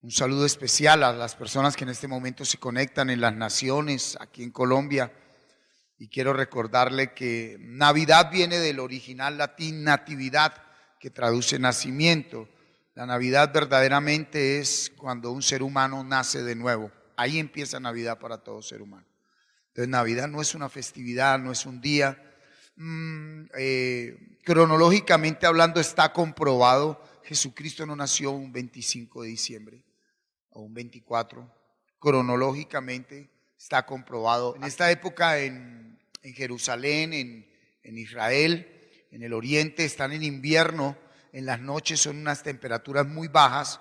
Un saludo especial a las personas que en este momento se conectan en las naciones, aquí en Colombia. Y quiero recordarle que Navidad viene del original latín natividad, que traduce nacimiento. La Navidad verdaderamente es cuando un ser humano nace de nuevo. Ahí empieza Navidad para todo ser humano. Entonces Navidad no es una festividad, no es un día. Cronológicamente hablando está comprobado, Jesucristo no nació un 25 de diciembre o un 24. Cronológicamente está comprobado. En esta época en Jerusalén, en Israel, en el oriente, están en invierno. En las noches son unas temperaturas muy bajas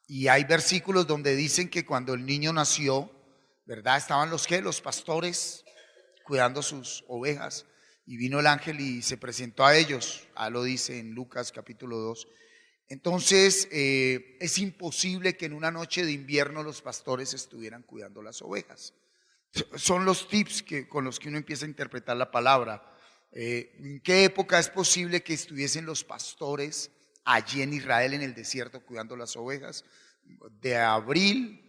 y hay versículos donde dicen que cuando el niño nació, ¿verdad? Estaban los pastores cuidando sus ovejas y vino el ángel y se presentó a ellos. Lo dice en Lucas capítulo 2. Entonces es imposible que en una noche de invierno los pastores estuvieran cuidando las ovejas. Son los tips con los que uno empieza a interpretar la palabra. ¿En qué época es posible que estuviesen los pastores allí en Israel en el desierto cuidando las ovejas? De abril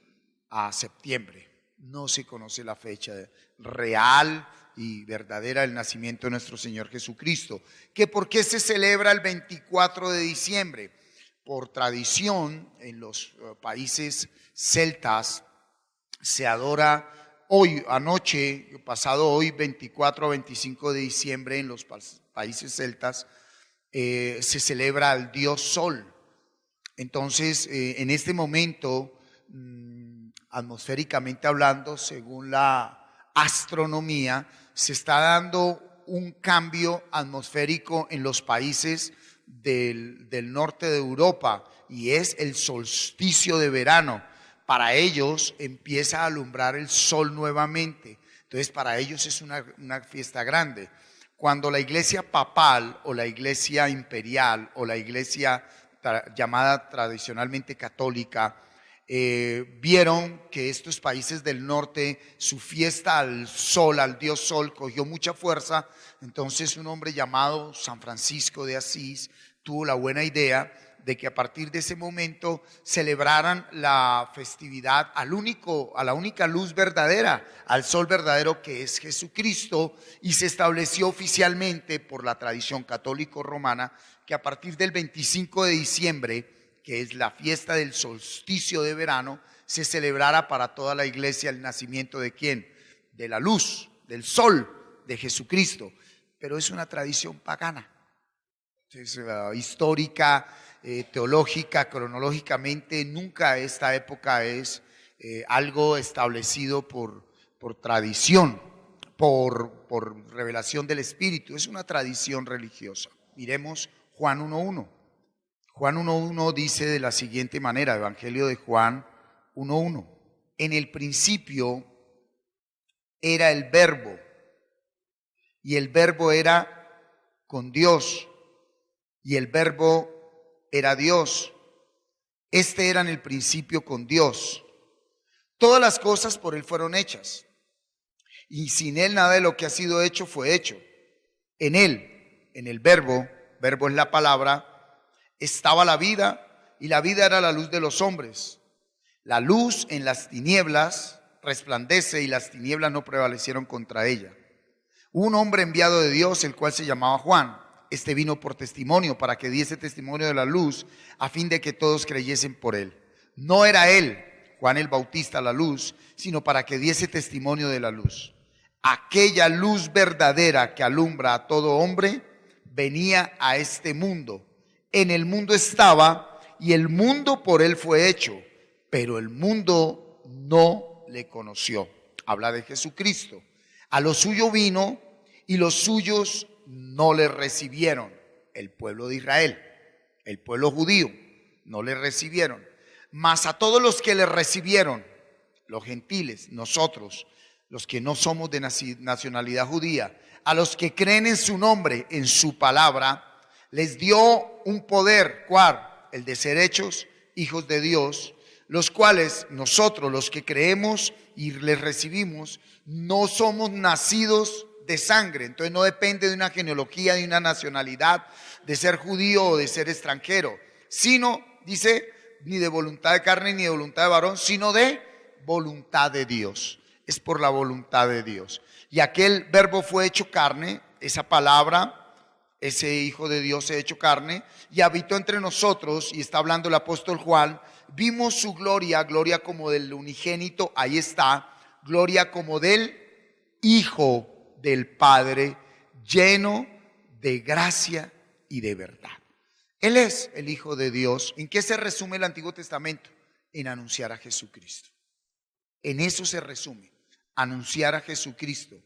a septiembre. No se conoce la fecha real y verdadera del nacimiento de nuestro Señor Jesucristo. ¿Que por qué se celebra el 24 de diciembre? Por tradición, en los países celtas se adora hoy, pasado hoy, 24 a 25 de diciembre, en los países celtas, se celebra al dios Sol. Entonces, en este momento, atmosféricamente hablando, según la astronomía, se está dando un cambio atmosférico en los países del norte de Europa, y es el solsticio de verano. Para ellos empieza a alumbrar el sol nuevamente. Entonces para ellos es una fiesta grande. Cuando la iglesia papal o la iglesia imperial o la iglesia llamada tradicionalmente católica vieron que estos países del norte, su fiesta al sol, al dios Sol, cogió mucha fuerza, entonces un hombre llamado San Francisco de Asís tuvo la buena idea de que a partir de ese momento celebraran la festividad a la única luz verdadera, al sol verdadero que es Jesucristo, y se estableció oficialmente por la tradición católico-romana que a partir del 25 de diciembre, que es la fiesta del solsticio de verano, se celebrara para toda la iglesia el nacimiento ¿de quién? De la luz, del sol, de Jesucristo. Pero es una tradición pagana, es histórica, teológica, cronológicamente. Nunca esta época es algo establecido por tradición, por revelación del Espíritu. Es una tradición religiosa. Miremos Juan 1:1. Juan 1:1 dice de la siguiente manera, Evangelio de Juan 1:1. En el principio era el Verbo, y el Verbo era con Dios, y el Verbo era Dios. Este era en el principio con Dios. Todas las cosas por Él fueron hechas, y sin Él nada de lo que ha sido hecho fue hecho. En Él, en el Verbo es la palabra, estaba la vida, y la vida era la luz de los hombres. La luz en las tinieblas resplandece, y las tinieblas no prevalecieron contra ella. Un hombre enviado de Dios, el cual se llamaba Juan. Este vino por testimonio, para que diese testimonio de la luz, a fin de que todos creyesen por él. No era él, Juan el Bautista, la luz, sino para que diese testimonio de la luz. Aquella luz verdadera que alumbra a todo hombre venía a este mundo. En el mundo estaba, y el mundo por él fue hecho, pero el mundo no le conoció. Habla de Jesucristo. A lo suyo vino, y los suyos no le recibieron. El pueblo de Israel, el pueblo judío, no le recibieron. Mas a todos los que le recibieron, los gentiles, nosotros, los que no somos de nacionalidad judía, a los que creen en su nombre, en su palabra, les dio un poder, ¿cuál? El de ser hechos hijos de Dios, los cuales nosotros, los que creemos y les recibimos, no somos nacidos de sangre. Entonces no depende de una genealogía, de una nacionalidad, de ser judío o de ser extranjero, sino, dice, ni de voluntad de carne ni de voluntad de varón, sino de voluntad de Dios. Es por la voluntad de Dios. Y aquel verbo fue hecho carne, esa palabra, ese Hijo de Dios se ha hecho carne y habitó entre nosotros, y está hablando el apóstol Juan. Vimos su gloria, gloria como del unigénito, ahí está, gloria como del Hijo del Padre, lleno de gracia y de verdad. Él es el Hijo de Dios. ¿En qué se resume el Antiguo Testamento? En anunciar a Jesucristo. En eso se resume, anunciar a Jesucristo.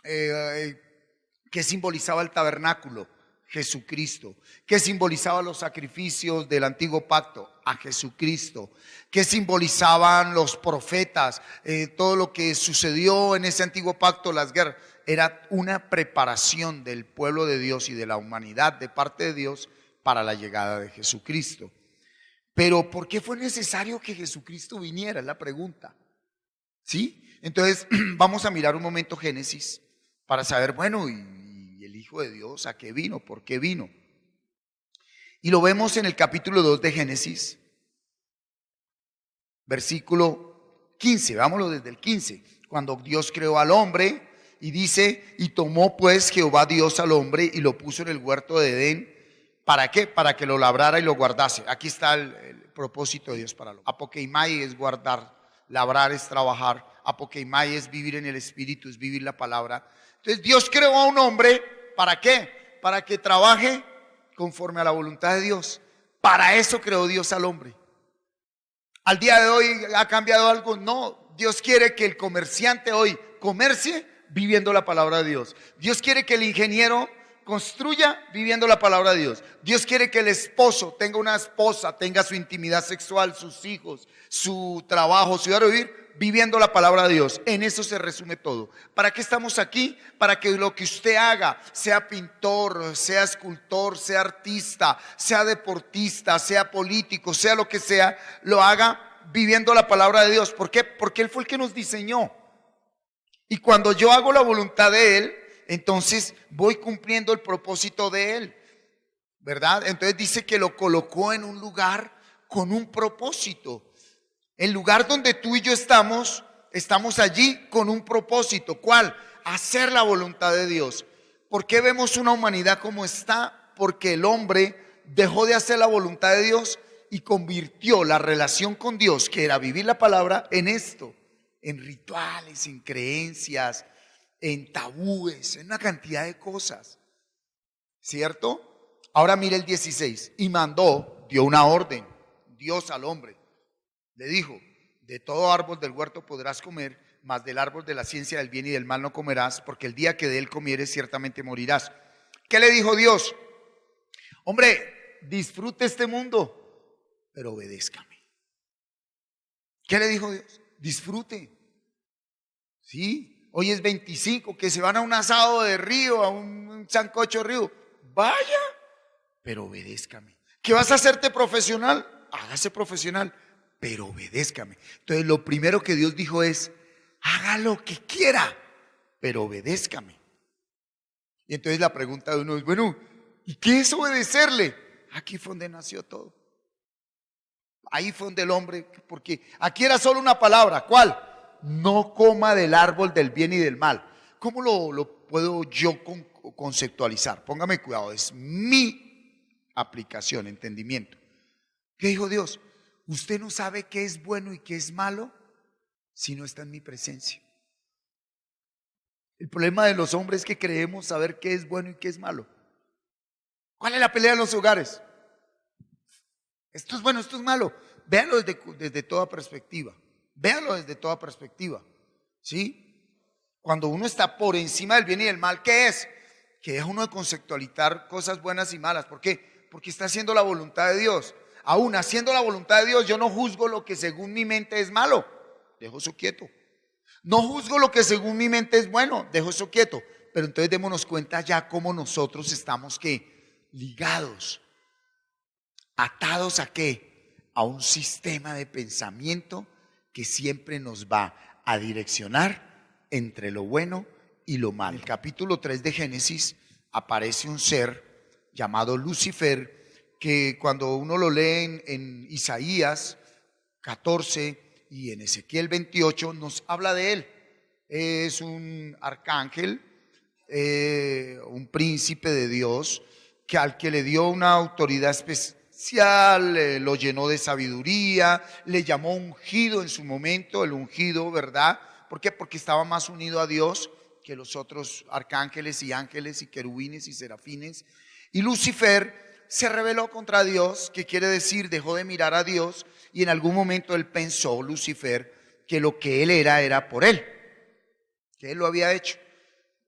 ¿Qué simbolizaba el tabernáculo? Jesucristo. ¿Qué simbolizaba los sacrificios del antiguo pacto? A Jesucristo. ¿Qué simbolizaban los profetas? Todo lo que sucedió en ese antiguo pacto, las guerras, era una preparación del pueblo de Dios y de la humanidad de parte de Dios para la llegada de Jesucristo. Pero ¿por qué fue necesario que Jesucristo viniera? Es la pregunta. ¿Sí? Entonces vamos a mirar un momento Génesis para saber, bueno, y el Hijo de Dios, ¿a qué vino? ¿Por qué vino? Y lo vemos en el capítulo 2 de Génesis, versículo 15, vámonos desde el 15, cuando Dios creó al hombre y dice, y tomó pues Jehová Dios al hombre y lo puso en el huerto de Edén. ¿Para qué? Para que lo labrara y lo guardase. Aquí está el propósito de Dios para lo. Apokeimai es guardar, labrar es trabajar, apokeimai es vivir en el Espíritu, es vivir la palabra. Entonces Dios creó a un hombre, ¿para qué? Para que trabaje conforme a la voluntad de Dios. Para eso creó Dios al hombre. ¿Al día de hoy ha cambiado algo? No, Dios quiere que el comerciante hoy comercie viviendo la palabra de Dios. Dios quiere que el ingeniero construya viviendo la palabra de Dios. Dios quiere que el esposo tenga una esposa, tenga su intimidad sexual, sus hijos, su trabajo, su diario vivir, viviendo la palabra de Dios. En eso se resume todo. ¿Para qué estamos aquí? Para que lo que usted haga, sea pintor, sea escultor, sea artista, sea deportista, sea político, sea lo que sea, lo haga viviendo la palabra de Dios. ¿Por qué? Porque Él fue el que nos diseñó. Y cuando yo hago la voluntad de Él, entonces voy cumpliendo el propósito de Él, ¿verdad? Entonces dice que lo colocó en un lugar con un propósito. El lugar donde tú y yo estamos allí con un propósito. ¿Cuál? Hacer la voluntad de Dios. ¿Por qué vemos una humanidad como está? Porque el hombre dejó de hacer la voluntad de Dios y convirtió la relación con Dios, que era vivir la palabra, en esto, en rituales, en creencias, en tabúes, en una cantidad de cosas, ¿cierto? Ahora mire el 16, y dio una orden, Dios al hombre, le dijo, de todo árbol del huerto podrás comer, mas del árbol de la ciencia del bien y del mal no comerás, porque el día que de él comieres ciertamente morirás. ¿Qué le dijo Dios? Hombre, disfrute este mundo, pero obedézcame. ¿Qué le dijo Dios? Disfrute. ¿Sí? Hoy es 25, que se van a un asado de río, a un sancocho de río. Vaya, pero obedézcame. ¿Que vas a hacerte profesional? Hágase profesional, pero obedézcame. Entonces lo primero que Dios dijo es, haga lo que quiera, pero obedézcame. Y entonces la pregunta de uno es, bueno, ¿y qué es obedecerle? Aquí fue donde nació todo. Ahí fue donde el hombre, porque aquí era solo una palabra, ¿cuál? No coma del árbol del bien y del mal. ¿Cómo lo puedo yo conceptualizar? Póngame cuidado, es mi aplicación, entendimiento. ¿Qué dijo Dios? Usted no sabe qué es bueno y qué es malo si no está en mi presencia. El problema de los hombres es que creemos saber qué es bueno y qué es malo. ¿Cuál es la pelea en los hogares? Esto es bueno, esto es malo. Véanlo desde toda perspectiva. Véanlo desde toda perspectiva, ¿sí? Cuando uno está por encima del bien y del mal, ¿qué es? Que deja uno de conceptualizar cosas buenas y malas. ¿Por qué? Porque está haciendo la voluntad de Dios. Aún haciendo la voluntad de Dios, yo no juzgo lo que según mi mente es malo. Dejo eso quieto. No juzgo lo que según mi mente es bueno. Dejo eso quieto. Pero entonces démonos cuenta ya cómo nosotros estamos ¿qué? Ligados. ¿Atados a qué? A un sistema de pensamiento que siempre nos va a direccionar entre lo bueno y lo malo. En el capítulo 3 de Génesis aparece un ser llamado Lucifer que cuando uno lo lee en Isaías 14 y en Ezequiel 28 nos habla de él. Es un arcángel, un príncipe de Dios, que al que le dio una autoridad especial, lo llenó de sabiduría, le llamó ungido en su momento, el ungido, ¿verdad? ¿Por qué? Porque estaba más unido a Dios que los otros arcángeles y ángeles y querubines y serafines. Y Lucifer se rebeló contra Dios, que quiere decir dejó de mirar a Dios, y en algún momento él pensó, Lucifer, que lo que él era por él, que él lo había hecho.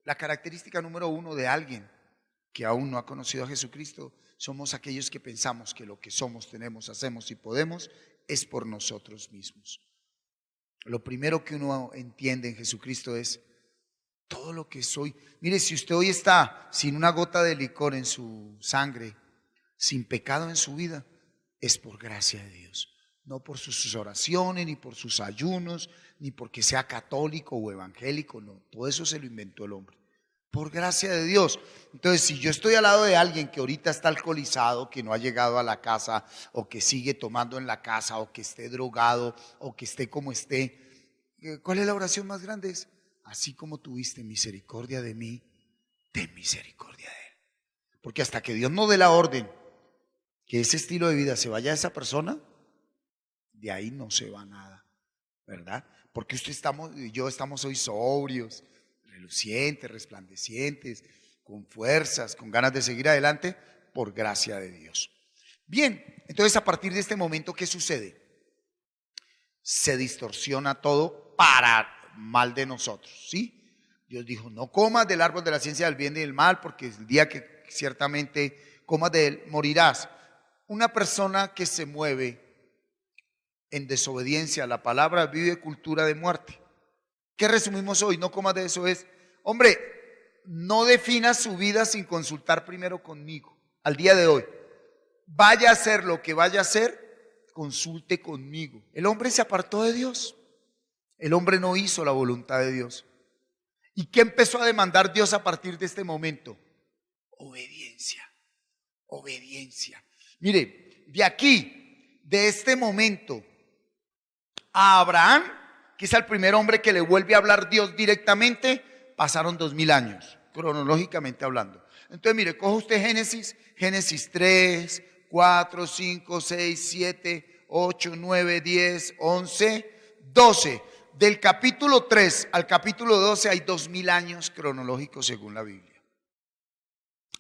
La característica número uno de alguien que aún no ha conocido a Jesucristo, somos aquellos que pensamos que lo que somos, tenemos, hacemos y podemos es por nosotros mismos. Lo primero que uno entiende en Jesucristo es todo lo que soy. Mire, si usted hoy está sin una gota de licor en su sangre, sin pecado en su vida, es por gracia de Dios. No por sus oraciones, ni por sus ayunos, ni porque sea católico o evangélico, no. Todo eso se lo inventó el hombre. Por gracia de Dios. Entonces, si yo estoy al lado de alguien que ahorita está alcoholizado, que no ha llegado a la casa, o que sigue tomando en la casa, o que esté drogado, o que esté como esté, ¿cuál es la oración más grande? Es: así como tuviste misericordia de mí, ten misericordia de él. Porque hasta que Dios no dé la orden que ese estilo de vida se vaya a esa persona, de ahí no se va nada, ¿verdad? Porque usted y yo estamos hoy sobrios, relucientes, resplandecientes, con fuerzas, con ganas de seguir adelante, por gracia de Dios. Bien, entonces a partir de este momento, ¿qué sucede? Se distorsiona todo para mal de nosotros, ¿sí? Dios dijo: no comas del árbol de la ciencia del bien y del mal, porque el día que ciertamente comas de él, morirás. Una persona que se mueve en desobediencia a la palabra vive cultura de muerte. ¿Qué resumimos hoy? No comas de eso es: hombre, no defina su vida sin consultar primero conmigo. Al día de hoy, vaya a hacer lo que vaya a hacer, consulte conmigo. El hombre se apartó de Dios. El hombre no hizo la voluntad de Dios. ¿Y qué empezó a demandar Dios a partir de este momento? Obediencia, obediencia. Mire, de aquí, de este momento, a Abraham, que es el primer hombre que le vuelve a hablar Dios directamente, pasaron 2000 años, cronológicamente hablando. Entonces, mire, coja usted Génesis 3, 4, 5, 6, 7, 8, 9, 10, 11, 12. Del capítulo 3 al capítulo 12 hay 2000 años cronológicos según la Biblia.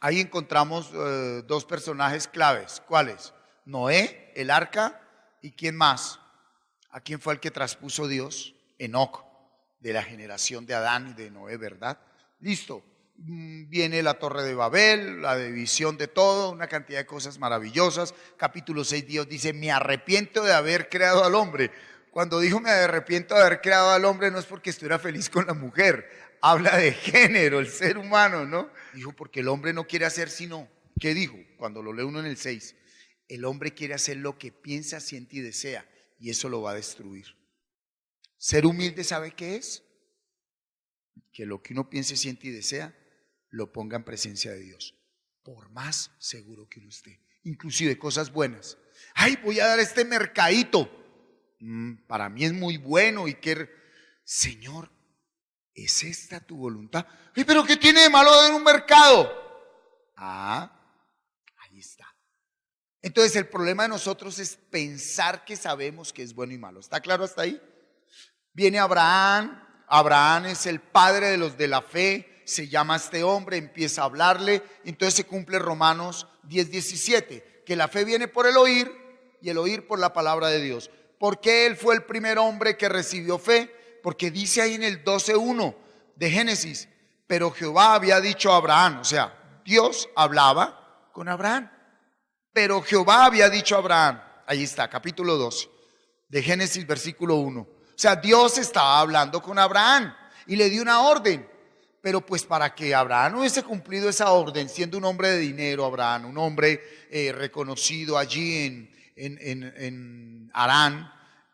Ahí encontramos dos personajes claves. ¿Cuáles? Noé, el arca, y ¿quién más? ¿A quién fue el que traspuso Dios? Enoc, de la generación de Adán y de Noé, ¿verdad? Listo. Viene la Torre de Babel, la división de todo, una cantidad de cosas maravillosas. Capítulo 6, Dios dice: me arrepiento de haber creado al hombre. Cuando dijo me arrepiento de haber creado al hombre, no es porque estuviera feliz con la mujer. Habla de género, el ser humano, ¿no? Dijo porque el hombre no quiere hacer sino, ¿qué dijo? Cuando lo lee uno en el 6, el hombre quiere hacer lo que piensa, siente y desea, y eso lo va a destruir. Ser humilde, ¿sabe qué es? Que lo que uno piense, siente y desea, lo ponga en presencia de Dios, por más seguro que uno esté. Inclusive cosas buenas. Ay, voy a dar este mercadito. Para mí es muy bueno y que, Señor, ¿es esta tu voluntad? Ay, pero ¿qué tiene de malo dar un mercado? Ahí está. Entonces el problema de nosotros es pensar que sabemos que es bueno y malo. ¿Está claro hasta ahí? Viene Abraham. Abraham es el padre de los de la fe. Se llama este hombre, empieza a hablarle. Entonces se cumple Romanos 10:17, que la fe viene por el oír y el oír por la palabra de Dios. ¿Por qué él fue el primer hombre que recibió fe? Porque dice ahí en el 12:1 de Génesis: pero Jehová había dicho a Abraham, o sea, Dios hablaba con Abraham. Pero Jehová había dicho a Abraham, ahí está, capítulo 12 de Génesis, versículo 1. O sea, Dios estaba hablando con Abraham y le dio una orden. Pero pues para que Abraham hubiese cumplido esa orden, siendo un hombre de dinero, Abraham, un hombre reconocido allí en Harán,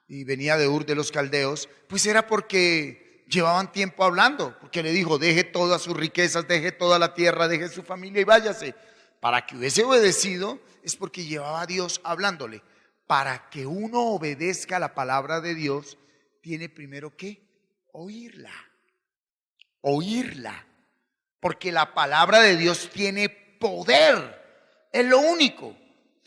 y venía de Ur de los Caldeos, pues era porque llevaban tiempo hablando, porque le dijo: deje todas sus riquezas, deje toda la tierra, deje su familia y váyase. Para que hubiese obedecido, es porque llevaba a Dios hablándole. Para que uno obedezca la palabra de Dios, tiene primero que oírla. Oírla. Porque la palabra de Dios tiene poder. Es lo único.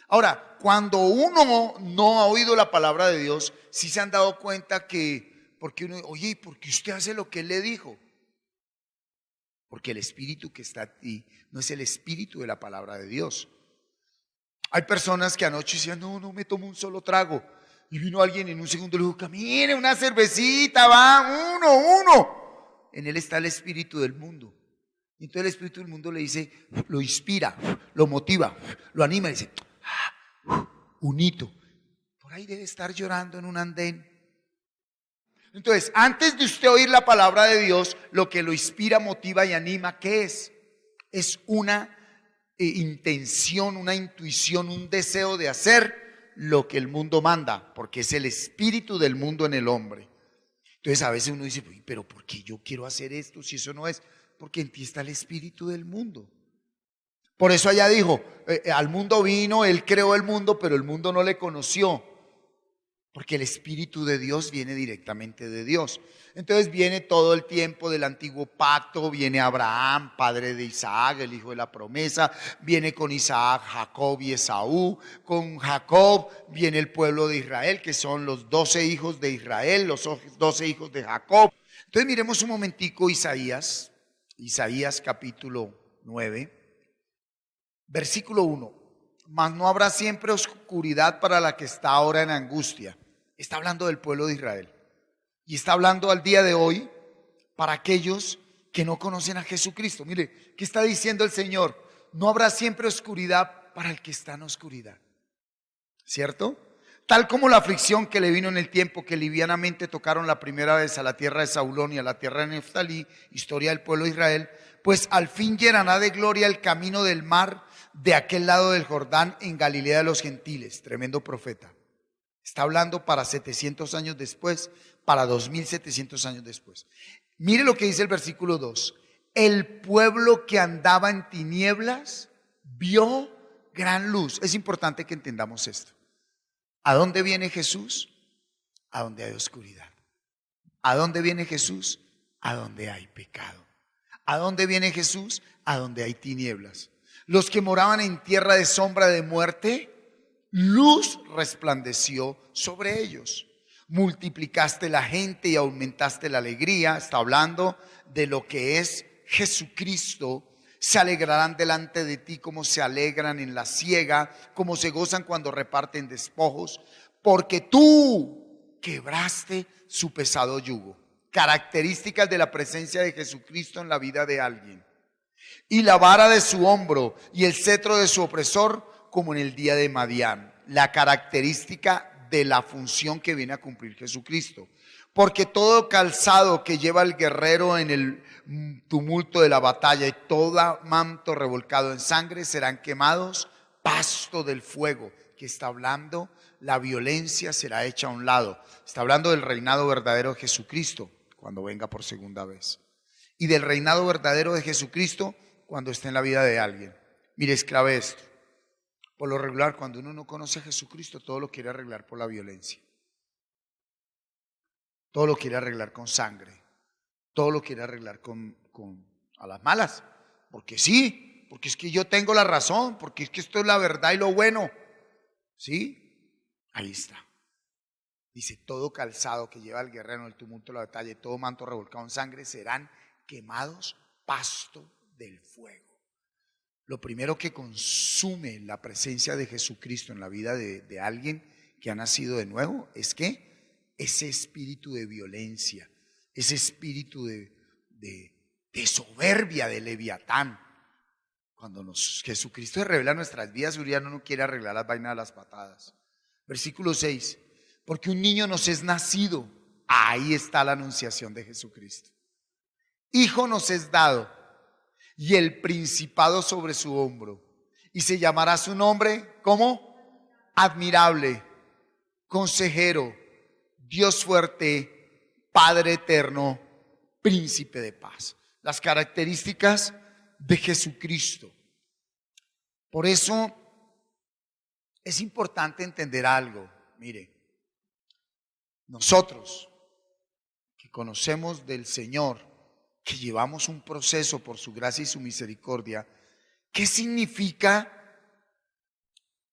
Ahora, cuando uno no ha oído la palabra de Dios, sí se han dado cuenta que, porque uno, oye, ¿por qué usted hace lo que Él le dijo? Porque el espíritu que está en ti no es el espíritu de la palabra de Dios. Hay personas que anoche decían, no me tomo un solo trago. Y vino alguien en un segundo y le dijo, camine, una cervecita, va, uno. En él está el espíritu del mundo. Y entonces el espíritu del mundo le dice, lo inspira, lo motiva, lo anima, y dice, un hito. Por ahí debe estar llorando en un andén. Entonces, antes de usted oír la palabra de Dios, lo que lo inspira, motiva y anima, ¿qué es? Es una intención, una intuición, un deseo de hacer lo que el mundo manda, porque es el espíritu del mundo en el hombre. Entonces a veces uno dice, pero ¿por qué yo quiero hacer esto si eso no es? Porque en ti está el espíritu del mundo. Por eso allá dijo, al mundo vino, Él creó el mundo, pero el mundo no le conoció. Porque el Espíritu de Dios viene directamente de Dios. Entonces viene todo el tiempo del antiguo pacto, viene Abraham, padre de Isaac, el hijo de la promesa, viene con Isaac, Jacob y Esaú, con Jacob viene el pueblo de Israel, que son los 12 hijos de Israel, los 12 hijos de Jacob. Entonces miremos un momentico Isaías capítulo 9, versículo 1. Mas no habrá siempre oscuridad para la que está ahora en angustia. Está hablando del pueblo de Israel. Y está hablando al día de hoy para aquellos que no conocen a Jesucristo. Mire, ¿qué está diciendo el Señor? No habrá siempre oscuridad para el que está en oscuridad. ¿Cierto? Tal como la aflicción que le vino en el tiempo que livianamente tocaron la primera vez a la tierra de Saulón y a la tierra de Neftalí, historia del pueblo de Israel, pues al fin llenará de gloria el camino del mar de aquel lado del Jordán en Galilea de los gentiles. Tremendo profeta. Está hablando para 700 años después, para 2700 años después. Mire lo que dice el versículo 2. El pueblo que andaba en tinieblas vio gran luz. Es importante que entendamos esto. ¿A dónde viene Jesús? A donde hay oscuridad. ¿A dónde viene Jesús? A donde hay pecado. ¿A dónde viene Jesús? A donde hay tinieblas. Los que moraban en tierra de sombra de muerte, luz resplandeció sobre ellos. Multiplicaste la gente y aumentaste la alegría. Está hablando de lo que es Jesucristo. Se alegrarán delante de ti como se alegran en la siega, como se gozan cuando reparten despojos, porque tú quebraste su pesado yugo. Características de la presencia de Jesucristo en la vida de alguien. Y la vara de su hombro y el cetro de su opresor, como en el día de Madián. La característica de la función que viene a cumplir Jesucristo. Porque todo calzado que lleva el guerrero en el tumulto de la batalla y todo manto revolcado en sangre serán quemados, pasto del fuego. Que está hablando, la violencia será hecha a un lado. Está hablando del reinado verdadero de Jesucristo cuando venga por segunda vez. Y del reinado verdadero de Jesucristo cuando esté en la vida de alguien. Mire, esclave esto. Por lo regular, cuando uno no conoce a Jesucristo, todo lo quiere arreglar por la violencia. Todo lo quiere arreglar con sangre. Todo lo quiere arreglar a las malas. Porque sí, porque es que yo tengo la razón, porque es que esto es la verdad y lo bueno. ¿Sí? Ahí está. Dice, todo calzado que lleva el guerrero en el tumulto de la batalla y todo manto revolcado en sangre serán quemados, pasto del fuego. Lo primero que consume la presencia de Jesucristo en la vida de alguien que ha nacido de nuevo es que ese espíritu de violencia, ese espíritu de soberbia, de leviatán. Cuando Jesucristo revela nuestras vidas, ya no quiere arreglar las vainas de las patadas. Versículo 6. Porque un niño nos es nacido. Ahí está la anunciación de Jesucristo. Hijo nos es dado y el principado sobre su hombro. Y se llamará su nombre, ¿cómo? Admirable, consejero, Dios fuerte, Padre eterno, príncipe de paz. Las características de Jesucristo. Por eso Es importante entender algo. Mire, nosotros que conocemos del Señor, que llevamos un proceso por su gracia y su misericordia, ¿qué significa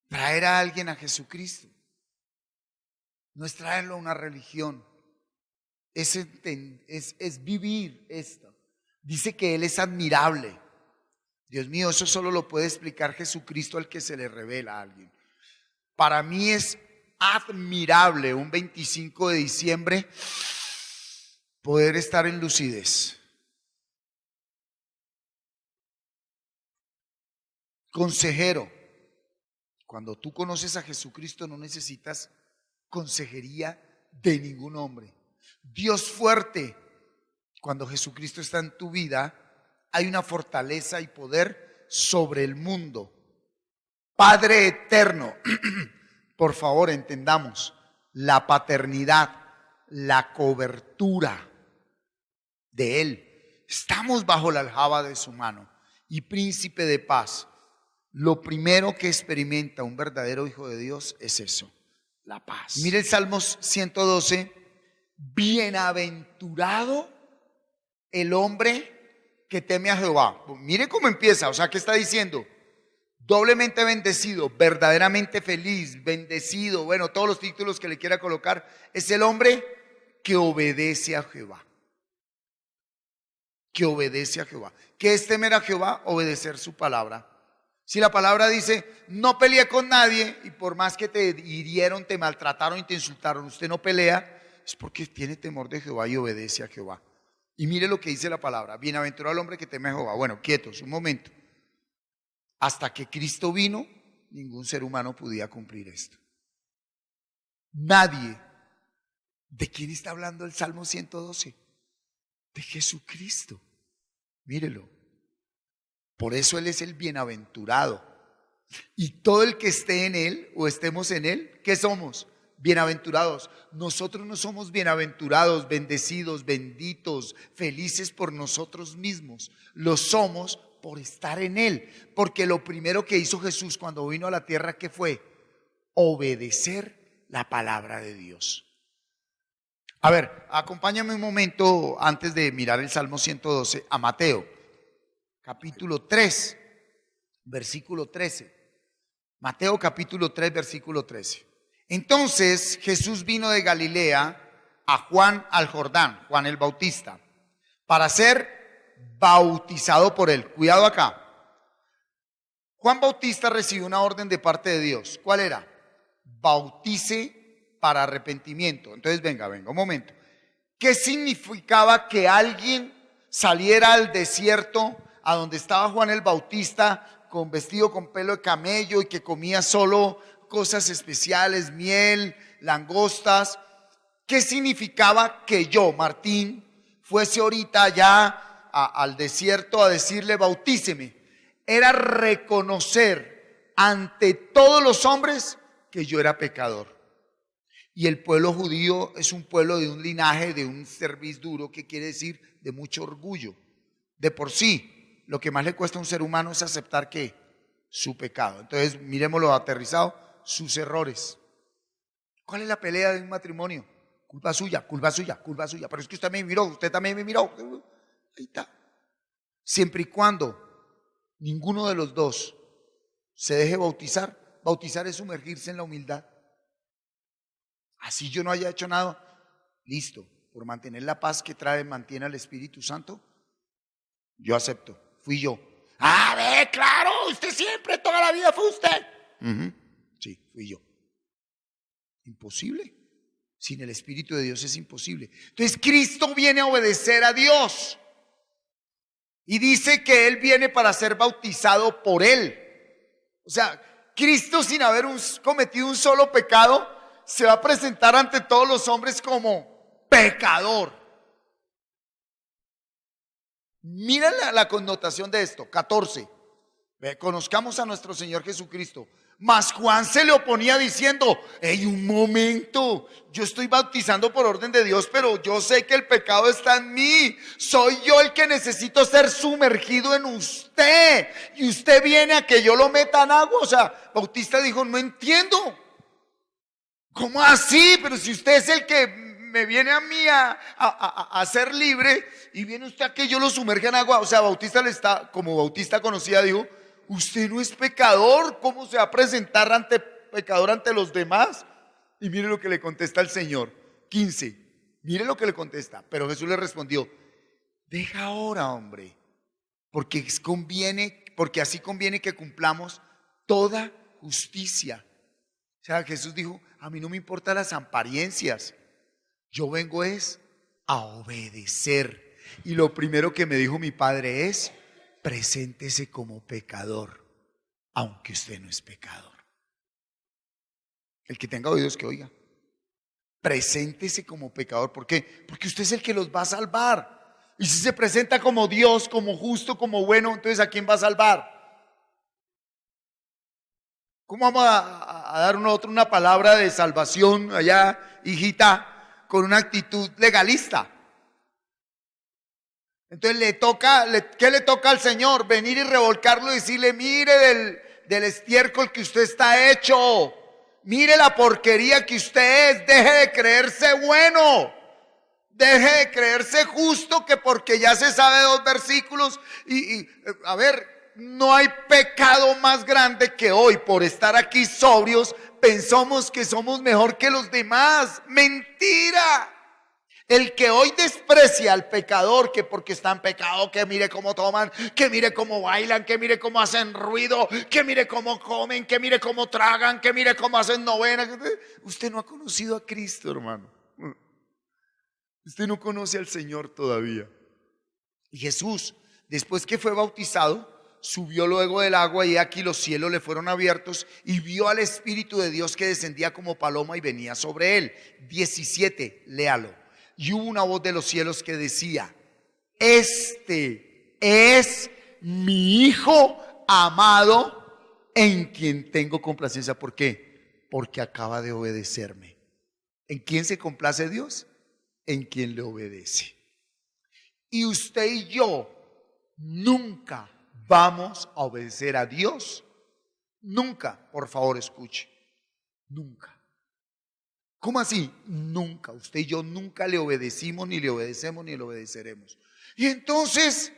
traer a alguien a Jesucristo? No es traerlo a una religión, es vivir esto. Dice que Él es admirable. Dios mío, eso solo lo puede explicar Jesucristo al que se le revela a alguien. Para mí es admirable un 25 de diciembre poder estar en lucidez. Consejero, cuando tú conoces a Jesucristo no necesitas consejería de ningún hombre. Dios fuerte, cuando Jesucristo está en tu vida, hay una fortaleza y poder sobre el mundo. Padre eterno, por favor entendamos la paternidad, la cobertura de Él. Estamos bajo la aljaba de su mano. Y príncipe de paz, lo primero que experimenta un verdadero hijo de Dios es eso, la paz. Mire el Salmos 112, bienaventurado el hombre que teme a Jehová. Mire cómo empieza, o sea, ¿qué está diciendo? Doblemente bendecido, verdaderamente feliz, bendecido, bueno, todos los títulos que le quiera colocar, es el hombre que obedece a Jehová. Que obedece a Jehová. ¿Qué es temer a Jehová? Obedecer su palabra. Si la palabra dice, no pelee con nadie, y por más que te hirieron, te maltrataron y te insultaron, usted no pelea, es porque tiene temor de Jehová y obedece a Jehová. Y mire lo que dice la palabra, bienaventurado el hombre que teme a Jehová. Bueno, quietos, un momento. Hasta que Cristo vino, ningún ser humano podía cumplir esto. Nadie. ¿De quién está hablando el Salmo 112? De Jesucristo. Mírelo. Por eso Él es el bienaventurado. Y todo el que esté en Él o estemos en Él, ¿qué somos? Bienaventurados. Nosotros no somos bienaventurados, bendecidos, benditos, felices por nosotros mismos. Lo somos por estar en Él. Porque lo primero que hizo Jesús cuando vino a la tierra, ¿qué fue? Obedecer la palabra de Dios. A ver, acompáñame un momento antes de mirar el Salmo 112 a Mateo, capítulo 3, versículo 13. Mateo capítulo 3, versículo 13. Entonces Jesús vino de Galilea a Juan al Jordán, Juan el Bautista, para ser bautizado por él. Cuidado acá. Juan Bautista recibió una orden de parte de Dios. ¿Cuál era? Bautice para arrepentimiento. Entonces venga, un momento. ¿Qué significaba que alguien saliera al desierto a donde estaba Juan el Bautista con vestido con pelo de camello y que comía solo cosas especiales, miel, langostas? ¿Qué significaba que yo, Martín, fuese ahorita allá al desierto a decirle bautíceme? Era reconocer ante todos los hombres que yo era pecador. Y el pueblo judío es un pueblo de un linaje, de un cerviz duro, que quiere decir de mucho orgullo. De por sí, lo que más le cuesta a un ser humano es aceptar que su pecado. Entonces, miremoslo aterrizado, sus errores. ¿Cuál es la pelea de un matrimonio? Culpa suya, culpa suya, culpa suya. Pero es que usted me miró, usted también me miró. Ahí está. Siempre y cuando ninguno de los dos se deje bautizar. Bautizar es sumergirse en la humildad. Así yo no haya hecho nada, listo, por mantener la paz que mantiene el Espíritu Santo, yo acepto, fui yo. Ah, ve, claro, usted siempre, toda la vida fue usted. Sí, fui yo. Imposible. Sin el Espíritu de Dios es imposible. Entonces Cristo viene a obedecer a Dios. Y dice que Él viene para ser bautizado por Él. O sea, Cristo, sin haber cometido un solo pecado, se va a presentar ante todos los hombres como pecador. Mira la connotación de esto. 14. Conozcamos a nuestro Señor Jesucristo. Mas Juan se le oponía diciendo: hey, un momento, yo estoy bautizando por orden de Dios, pero yo sé que el pecado está en mí. Soy yo el que necesito ser sumergido en usted, y usted viene a que yo lo meta en agua. O sea, Bautista dijo: no entiendo. ¿Cómo así? Pero si usted es el que me viene a mí a ser libre, y viene usted a que yo lo sumerja en agua. O sea, Bautista le está, como Bautista conocía, dijo: usted no es pecador, ¿cómo se va a presentar ante pecador ante los demás? Y mire lo que le contesta el Señor. 15. Mire lo que le contesta. Pero Jesús le respondió: deja ahora, hombre, porque así conviene que cumplamos toda justicia. O sea, Jesús dijo: a mí no me importan las apariencias, yo vengo es a obedecer. Y lo primero que me dijo mi padre es: preséntese como pecador, aunque usted no es pecador. El que tenga oídos que oiga. Preséntese como pecador. ¿Por qué? Porque usted es el que los va a salvar. Y si se presenta como Dios, como justo, como bueno, entonces ¿a quién va a salvar? ¿Cómo vamos a dar nosotros una palabra de salvación allá, hijita, con una actitud legalista? Entonces ¿qué le toca al Señor? Venir y revolcarlo y decirle: mire del estiércol que usted está hecho, mire la porquería que usted es, deje de creerse bueno, deje de creerse justo, que porque ya se sabe 2 versículos a ver, no hay pecado más grande que hoy, por estar aquí sobrios, pensamos que somos mejor que los demás. Mentira. El que hoy desprecia al pecador, que porque está en pecado, que mire cómo toman, que mire cómo bailan, que mire cómo hacen ruido, que mire cómo comen, que mire cómo tragan, que mire cómo hacen novenas. Usted no ha conocido a Cristo, hermano. Usted no conoce al Señor todavía. Y Jesús, después que fue bautizado, subió luego del agua, y aquí los cielos le fueron abiertos, y vio al Espíritu de Dios que descendía como paloma y venía sobre él. 17, léalo. Y hubo una voz de los cielos que decía: este es mi Hijo amado, en quien tengo complacencia. ¿Por qué? Porque acaba de obedecerme. ¿En quién se complace Dios? En quien le obedece. Y usted y yo nunca vamos a obedecer a Dios. Nunca. Por favor, escuche. Nunca. ¿Cómo así? Nunca. Usted y yo nunca le obedecimos, ni le obedecemos, ni le obedeceremos. Y entonces,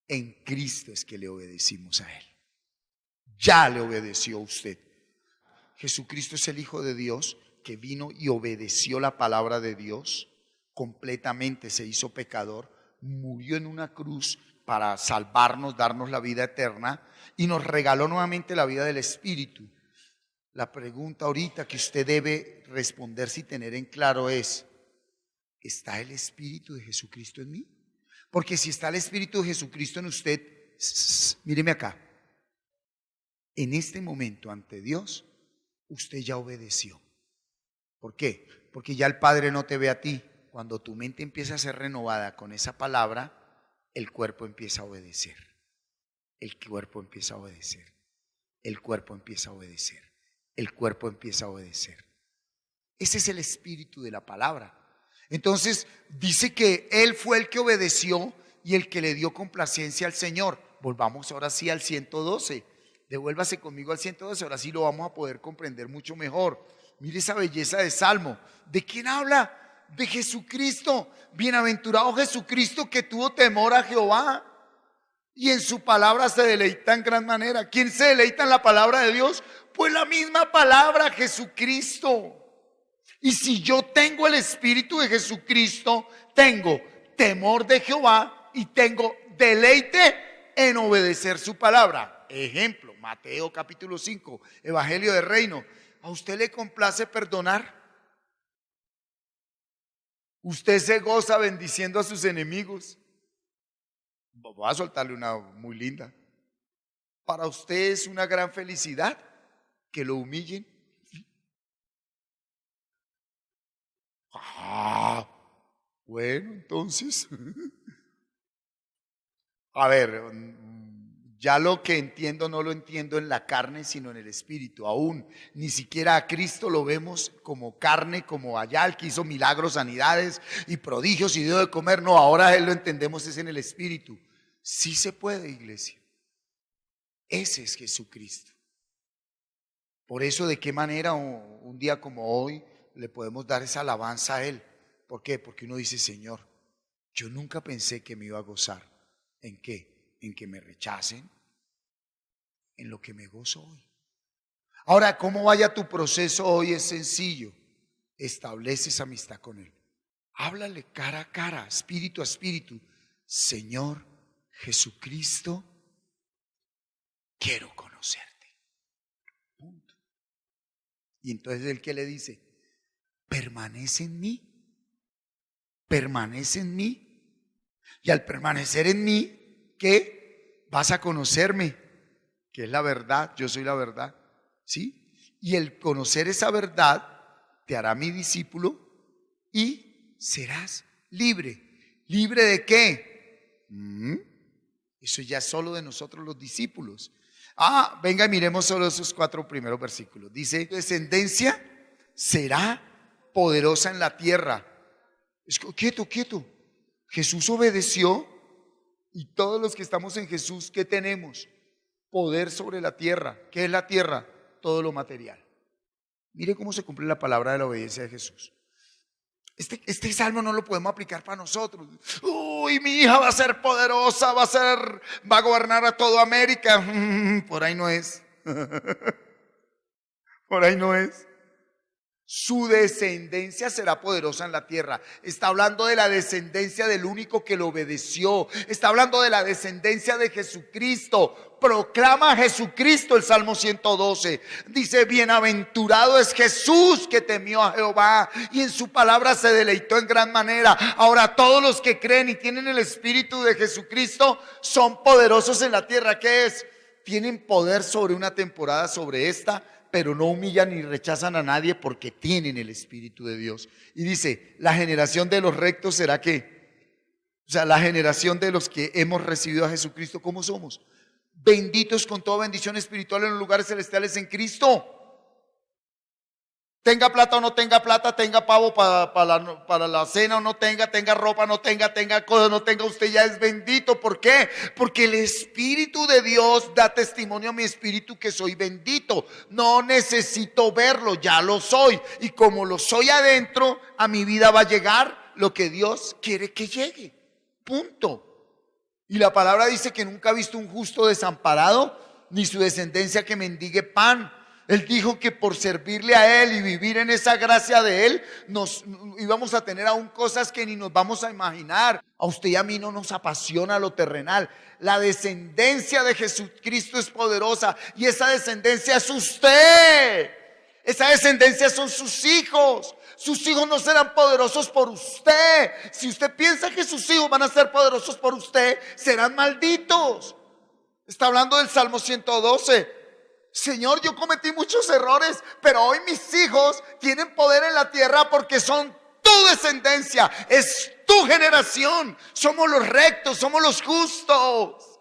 en Cristo es que le obedecimos a Él. Ya le obedeció usted. Jesucristo es el Hijo de Dios que vino y obedeció la palabra de Dios completamente, se hizo pecador, murió en una cruz para salvarnos, darnos la vida eterna, y nos regaló nuevamente la vida del Espíritu. La pregunta ahorita que usted debe responderse y tener en claro es: ¿está el Espíritu de Jesucristo en mí? Porque si está el Espíritu de Jesucristo en usted, míreme acá, en este momento ante Dios, usted ya obedeció. ¿Por qué? Porque ya el Padre no te ve a ti. Cuando tu mente empieza a ser renovada con esa palabra, el cuerpo empieza a obedecer. El cuerpo empieza a obedecer. El cuerpo empieza a obedecer. El cuerpo empieza a obedecer. Ese es el espíritu de la palabra. Entonces dice que Él fue el que obedeció y el que le dio complacencia al Señor. Volvamos ahora sí al 112. Devuélvase conmigo al 112. Ahora sí lo vamos a poder comprender mucho mejor. Mire esa belleza de salmo. ¿De quién habla? De Jesucristo. Bienaventurado Jesucristo, que tuvo temor a Jehová y en su palabra se deleita en gran manera. ¿Quién se deleita en la palabra de Dios? Pues la misma palabra, Jesucristo. Y si yo tengo el espíritu de Jesucristo, tengo temor de Jehová y tengo deleite en obedecer su palabra. Ejemplo, Mateo capítulo 5, Evangelio del Reino. ¿A usted le complace perdonar? Usted se goza bendiciendo a sus enemigos. Voy a soltarle una muy linda. Para usted es una gran felicidad que lo humillen. Ah, bueno, entonces, a ver, Ya lo que entiendo no lo entiendo en la carne, sino en el espíritu. Aún ni siquiera a Cristo lo vemos como carne, como allá el que hizo milagros, sanidades y prodigios y dio de comer. No, ahora él lo entendemos es en el espíritu. Sí se puede, iglesia. Ese es Jesucristo. Por eso, ¿de qué manera un día como hoy le podemos dar esa alabanza a Él? ¿Por qué? Porque uno dice, Señor, yo nunca pensé que me iba a gozar. ¿En qué? En que me rechacen, en lo que me gozo hoy. Ahora, ¿cómo vaya tu proceso hoy? Es sencillo. Estableces amistad con Él. Háblale cara a cara, espíritu a espíritu. Señor Jesucristo, quiero conocerte. Punto. Y entonces Él, ¿qué le dice? Permanece en mí. Permanece en mí. Y al permanecer en mí, ¿qué? Vas a conocerme, que es la verdad, yo soy la verdad, ¿sí? Y el conocer esa verdad te hará mi discípulo y serás libre. ¿Libre de qué? Eso ya es solo de nosotros los discípulos. Venga y miremos solo esos 4 primeros versículos. Dice, tu descendencia será poderosa en la tierra. Quieto. Jesús obedeció y todos los que estamos en Jesús, ¿qué tenemos? Poder sobre la tierra. ¿Qué es la tierra? Todo lo material. Mire cómo se cumple la palabra de la obediencia de Jesús. Este salmo no lo podemos aplicar para nosotros. Uy, mi hija va a ser poderosa, va a gobernar a toda América. Por ahí no es. Por ahí no es. Su descendencia será poderosa en la tierra. Está hablando de la descendencia del único que lo obedeció. Está hablando de la descendencia de Jesucristo. Proclama a Jesucristo el Salmo 112. Dice, bienaventurado es Jesús que temió a Jehová y en su palabra se deleitó en gran manera. Ahora todos los que creen y tienen el Espíritu de Jesucristo son poderosos en la tierra. ¿Qué es? Tienen poder sobre una temporada, sobre esta, pero no humillan ni rechazan a nadie porque tienen el Espíritu de Dios. Y dice, la generación de los rectos será ¿qué? O sea, la generación de los que hemos recibido a Jesucristo, ¿cómo somos? Benditos con toda bendición espiritual en los lugares celestiales en Cristo. Tenga plata o no tenga plata, tenga pavo para la cena o no tenga ropa, no tenga cosas, no tenga, usted ya es bendito. ¿Por qué? Porque el Espíritu de Dios da testimonio a mi espíritu que soy bendito. No necesito verlo, ya lo soy. Y como lo soy adentro, a mi vida va a llegar lo que Dios quiere que llegue. Punto. Y la palabra dice que nunca ha visto un justo desamparado, ni su descendencia que mendigue pan. Él dijo que por servirle a Él y vivir en esa gracia de Él, nos íbamos a tener aún cosas que ni nos vamos a imaginar. A usted y a mí no nos apasiona lo terrenal. La descendencia de Jesucristo es poderosa y esa descendencia es usted. Esa descendencia son sus hijos. Sus hijos no serán poderosos por usted. Si usted piensa que sus hijos van a ser poderosos por usted, serán malditos. Está hablando del Salmo 112. Señor, yo cometí muchos errores, pero hoy mis hijos tienen poder en la tierra porque son tu descendencia, es tu generación. Somos los rectos, somos los justos,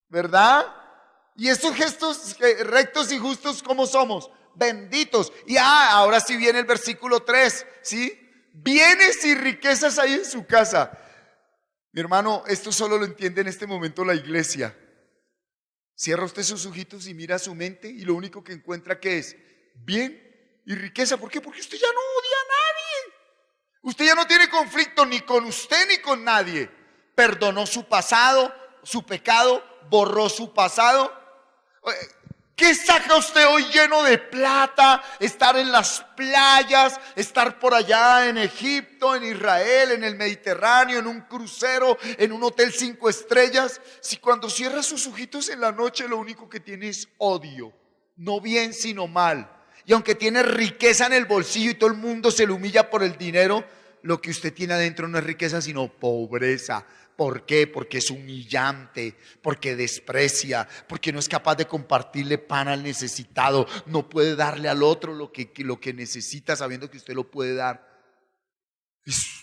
¿verdad? Y estos gestos rectos y justos, ¿cómo somos? Benditos. Y ahora sí viene el versículo 3, ¿sí? Bienes y riquezas hay en su casa. Mi hermano, esto solo lo entiende en este momento la iglesia. Cierra usted sus ojitos y mira su mente y lo único que encuentra que es bien y riqueza. ¿Por qué? Porque usted ya no odia a nadie. Usted ya no tiene conflicto ni con usted ni con nadie. Perdonó su pasado, su pecado, borró su pasado. ¿Qué saca usted hoy lleno de plata? Estar en las playas, estar por allá en Egipto, en Israel, en el Mediterráneo, en un crucero, en un hotel 5 estrellas. Si cuando cierra sus ojitos en la noche lo único que tiene es odio, no bien sino mal. Y aunque tiene riqueza en el bolsillo y todo el mundo se le humilla por el dinero, lo que usted tiene adentro no es riqueza sino pobreza. ¿Por qué? Porque es humillante, porque desprecia, porque no es capaz de compartirle pan al necesitado, no puede darle al otro lo que necesita sabiendo que usted lo puede dar.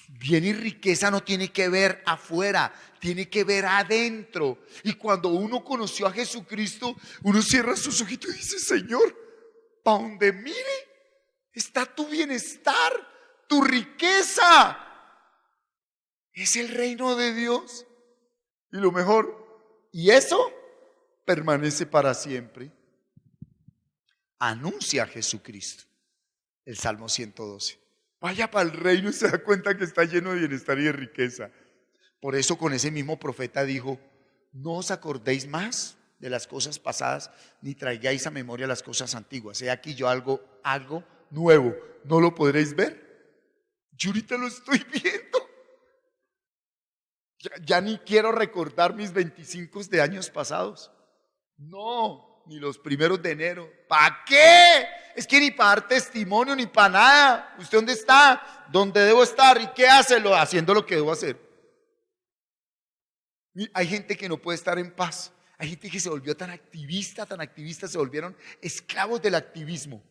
Bien y riqueza no tiene que ver afuera, tiene que ver adentro. Y cuando uno conoció a Jesucristo, uno cierra sus ojitos y dice: Señor, pa' donde mire está tu bienestar, tu riqueza. Es el reino de Dios. Y lo mejor, y eso permanece para siempre. Anuncia a Jesucristo. El Salmo 112. Vaya para el reino y se da cuenta que está lleno de bienestar y de riqueza. Por eso con ese mismo profeta dijo: no os acordéis más de las cosas pasadas, ni traigáis a memoria las cosas antiguas. He aquí yo algo nuevo, ¿no lo podréis ver? Yo ahorita lo estoy viendo. Ya ni quiero recordar mis 25 de años pasados. No, ni los primeros de enero. ¿Para qué? Es que ni para dar testimonio, ni para nada. ¿Usted dónde está? ¿Dónde debo estar? ¿Y qué hace? Haciendo lo que debo hacer. Hay gente que no puede estar en paz. Hay gente que se volvió tan activista, se volvieron esclavos del activismo.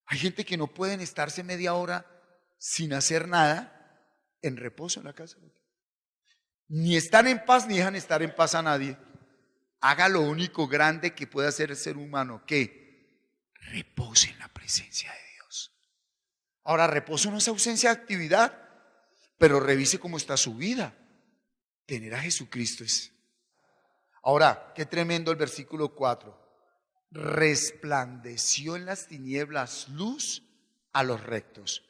Hay gente que no pueden estarse media hora sin hacer nada en reposo en la casa. Ni están en paz ni dejan estar en paz a nadie. Haga lo único grande que puede hacer el ser humano, que repose en la presencia de Dios. Ahora, reposo no es ausencia de actividad, pero revise cómo está su vida. Tener a Jesucristo es. Ahora, qué tremendo el versículo 4. Resplandeció en las tinieblas luz a los rectos.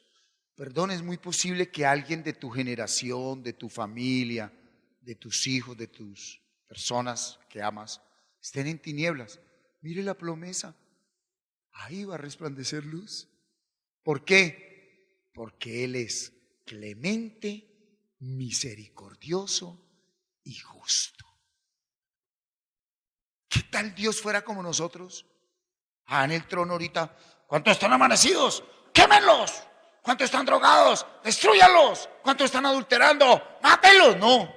Perdón, es muy posible que alguien de tu generación, de tu familia, de tus hijos, de tus personas que amas, estén en tinieblas. Mire la promesa. Ahí va a resplandecer luz. ¿Por qué? Porque Él es clemente, misericordioso y justo. ¿Qué tal Dios fuera como nosotros? En el trono ahorita, ¿cuántos están amanecidos? ¡Quémenlos! ¿Cuántos están drogados? ¡Destrúyalos! ¿Cuántos están adulterando? ¡Mátenlos! No,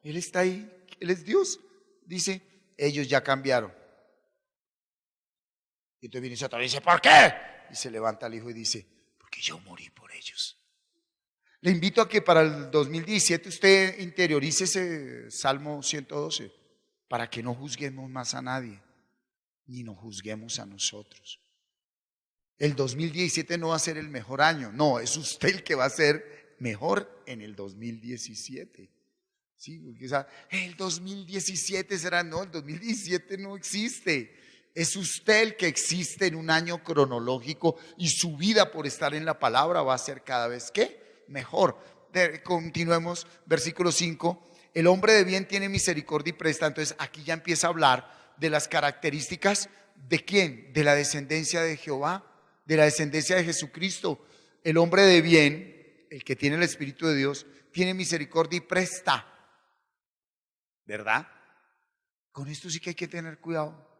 Él está ahí, Él es Dios. Dice, ellos ya cambiaron. Y entonces viene Satanás y dice, ¿por qué? Y se levanta el hijo y dice, porque yo morí por ellos. Le invito a que para el 2017 usted interiorice ese Salmo 112, para que no juzguemos más a nadie, ni nos juzguemos a nosotros. El 2017 no va a ser el mejor año, no, es usted el que va a ser mejor en el 2017. Sí, porque el 2017 será, no, el 2017 no existe. Es usted el que existe en un año cronológico y su vida por estar en la palabra va a ser cada vez ¿qué? Mejor. Continuemos, versículo 5. El hombre de bien tiene misericordia y presta. Entonces aquí ya empieza a hablar de las características de quién, de la descendencia de Jehová, de la descendencia de Jesucristo. El hombre de bien, el que tiene el Espíritu de Dios, tiene misericordia y presta. ¿Verdad? Con esto sí que hay que tener cuidado.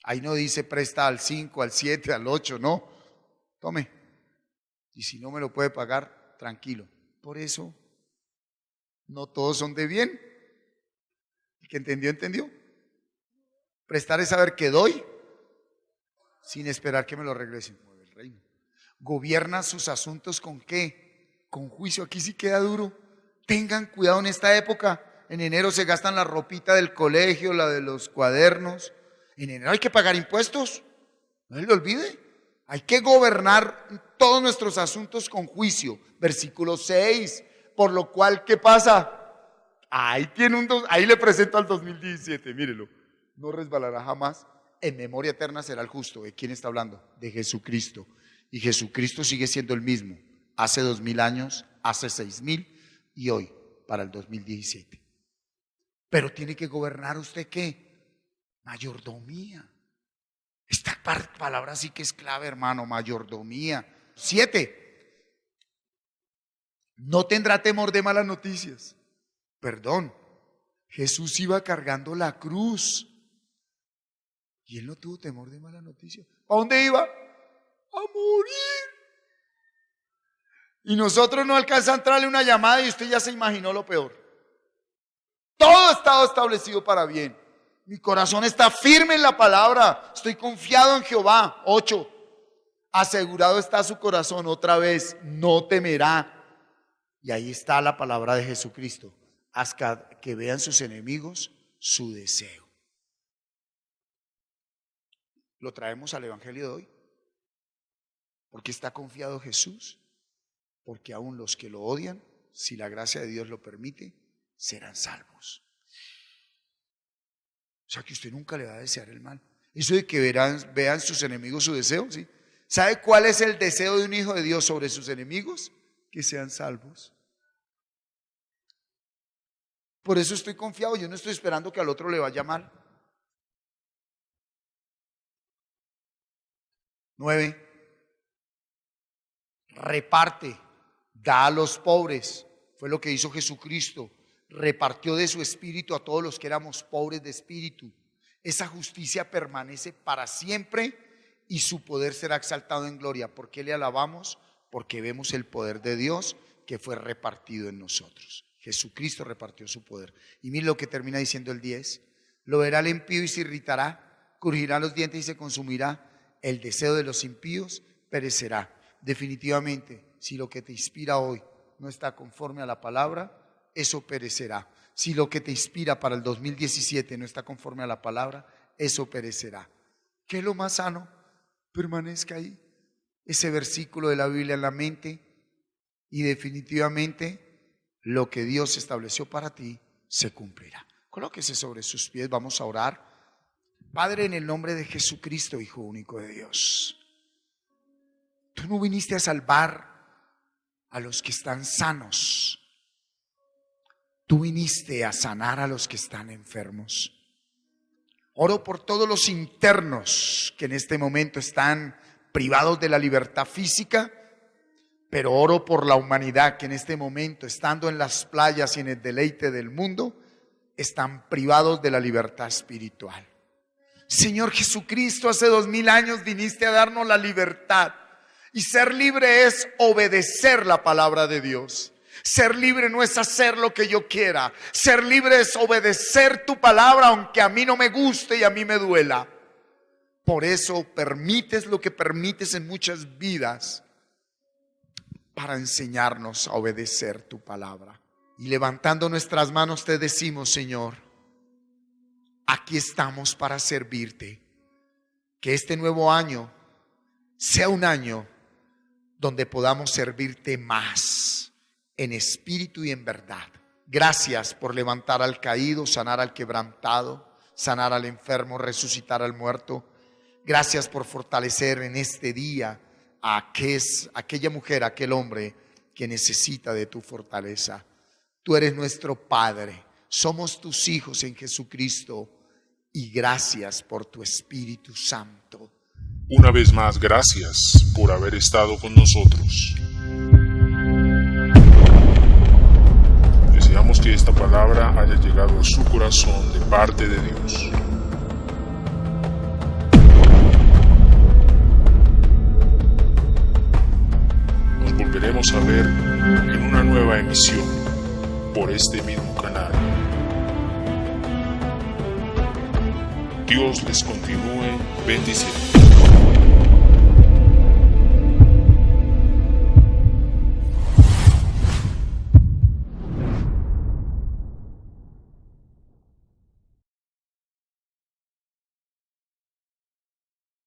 Ahí no dice presta al 5, al 7, al 8, no. Tome. Y si no me lo puede pagar, tranquilo. Por eso, no todos son de bien. El que entendió, entendió. Prestar es saber que doy sin esperar que me lo regresen. El reino. Gobierna sus asuntos ¿con qué? Con juicio. Aquí sí queda duro. Tengan cuidado en esta época. En enero se gastan la ropita del colegio, la de los cuadernos. En enero hay que pagar impuestos. No se le olvide. Hay que gobernar todos nuestros asuntos con juicio. Versículo 6. Por lo cual, ¿qué pasa? Ahí le presento al 2017, mírelo. No resbalará jamás. En memoria eterna será el justo. ¿De quién está hablando? De Jesucristo. Y Jesucristo sigue siendo el mismo. Hace 2000 años, hace 6000 y hoy para el 2017. Pero tiene que gobernar usted ¿qué? Mayordomía. Esta palabra sí que es clave, hermano, mayordomía. 7. No tendrá temor de malas noticias. Perdón, Jesús iba cargando la cruz y él no tuvo temor de malas noticias. ¿A dónde iba? A morir. Y nosotros no alcanza a entrarle una llamada y usted ya se imaginó lo peor. Todo ha estado establecido para bien. Mi corazón está firme en la palabra. Estoy confiado en Jehová. 8. Asegurado está su corazón, otra vez, no temerá. Y ahí está la palabra de Jesucristo. Hasta que vean sus enemigos su deseo. Lo traemos al Evangelio de hoy. Porque está confiado Jesús. Porque aún los que lo odian, si la gracia de Dios lo permite, serán salvos. O sea que usted nunca le va a desear el mal. Eso de que vean sus enemigos su deseo, ¿sí? ¿Sabe cuál es el deseo de un hijo de Dios sobre sus enemigos? Que sean salvos. Por eso estoy confiado, yo no estoy esperando que al otro le vaya mal. 9. Reparte, da a los pobres. Fue lo que hizo Jesucristo. Repartió de su espíritu a todos los que éramos pobres de espíritu. Esa justicia permanece para siempre y su poder será exaltado en gloria. ¿Por qué le alabamos? Porque vemos el poder de Dios que fue repartido en nosotros. Jesucristo repartió su poder. Y mire lo que termina diciendo el 10. Lo verá el impío y se irritará, crujirá los dientes y se consumirá. El deseo de los impíos perecerá. Definitivamente, si lo que te inspira hoy no está conforme a la palabra, eso perecerá. Si lo que te inspira para el 2017 no está conforme a la palabra, eso perecerá. ¿Qué es lo más sano? Permanezca ahí. Ese versículo de la Biblia en la mente y definitivamente lo que Dios estableció para ti se cumplirá. Colóquese sobre sus pies, vamos a orar. Padre, en el nombre de Jesucristo, Hijo único de Dios, tú no viniste a salvar a los que están sanos. Tú viniste a sanar a los que están enfermos. Oro por todos los internos que en este momento están privados de la libertad física, pero oro por la humanidad que en este momento, estando en las playas y en el deleite del mundo, están privados de la libertad espiritual. Señor Jesucristo, hace 2000 años viniste a darnos la libertad. Y ser libre es obedecer la palabra de Dios. Ser libre no es hacer lo que yo quiera. Ser libre es obedecer tu palabra aunque a mí no me guste y a mí me duela. Por eso permites lo que permites en muchas vidas para enseñarnos a obedecer tu palabra. Y levantando nuestras manos te decimos, Señor, aquí estamos para servirte. Que este nuevo año sea un año donde podamos servirte más en espíritu y en verdad. Gracias por levantar al caído, sanar al quebrantado, sanar al enfermo, resucitar al muerto. Gracias por fortalecer en este día a aquella mujer, aquel hombre que necesita de tu fortaleza. Tú eres nuestro Padre, somos tus hijos en Jesucristo y gracias por tu Espíritu Santo. Una vez más, gracias por haber estado con nosotros. Deseamos que esta palabra haya llegado a su corazón de parte de Dios. Nos volveremos a ver en una nueva emisión por este mismo canal. Dios les continúe bendiciendo.